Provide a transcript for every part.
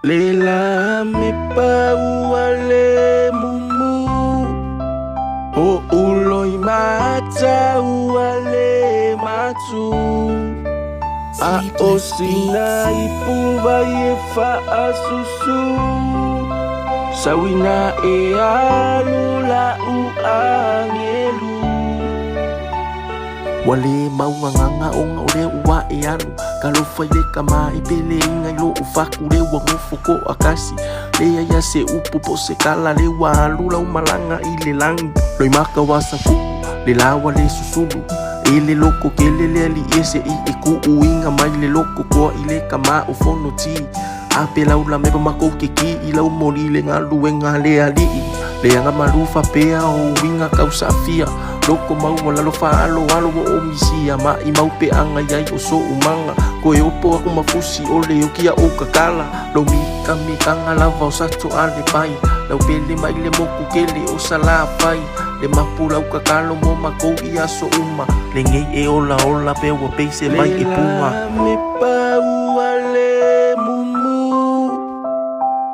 Lela me pauale mumu o uloi mata uale matu a osina ipuva ye fa asusu sawina e alula u angelu wale mauanganga onga ore ua e anu kalau faile kama ipele inga ilo ufaku le wangofoko akasi lea ya se upu po se kala le walula umalanga ile langi loi maka wasa fuku le lawa le susulu ile loko kele le ali ese i iku uinga mai le loko koa ile kama ufono ti ape laula meba mako keki ila umoli le ngalu wenga le ali le anga malufa pea o winga kausafia loko mau wala lo faalo alo o misia ma I mau pe anga yai o so umanga ko e opo aku mafusi ole o kia o kakala lo mika mikanga lava o sato ale pai lau pele mai le moku kele o sala pai le mapula o kakalo mo mako ia so uma le ngei e ola ola pe wa peise mai e puma me pau ale mumu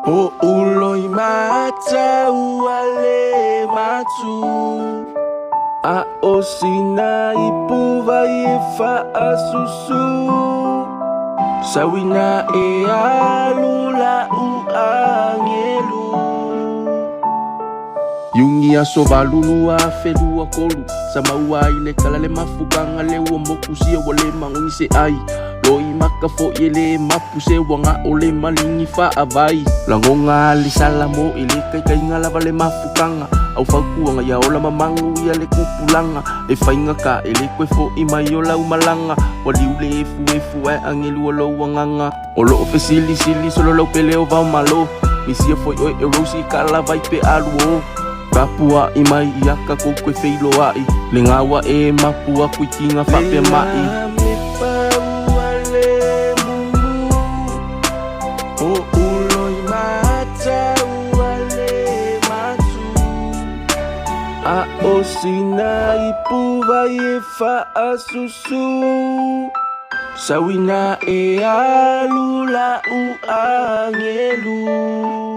o uloi mata uale matu a osina ipuva ye fa asusu sawina e alula u angelu yungi aso valulu a felua kolu sama ua ile kala le mafukanga le ua mokusia wale manguni se ai loi maka fo ile mapu se wanga ole malingi fa avai langonga li salamo ile kai ngala vale mafukanga au fakuanga ya ola mamangu ya le kupulanga e fainga ka ele kwefo imayola umalanga wali ule efu angelu olo wanganga olo ofesili sili solo lo peleo va malo misia foi oi erosi kala vai pe aluo kapua imai yaka ko kwefeilo ai lengawa e mapua kuikinga fa pe mai a osina ipuva ye fa asusu sawina e alula u angelu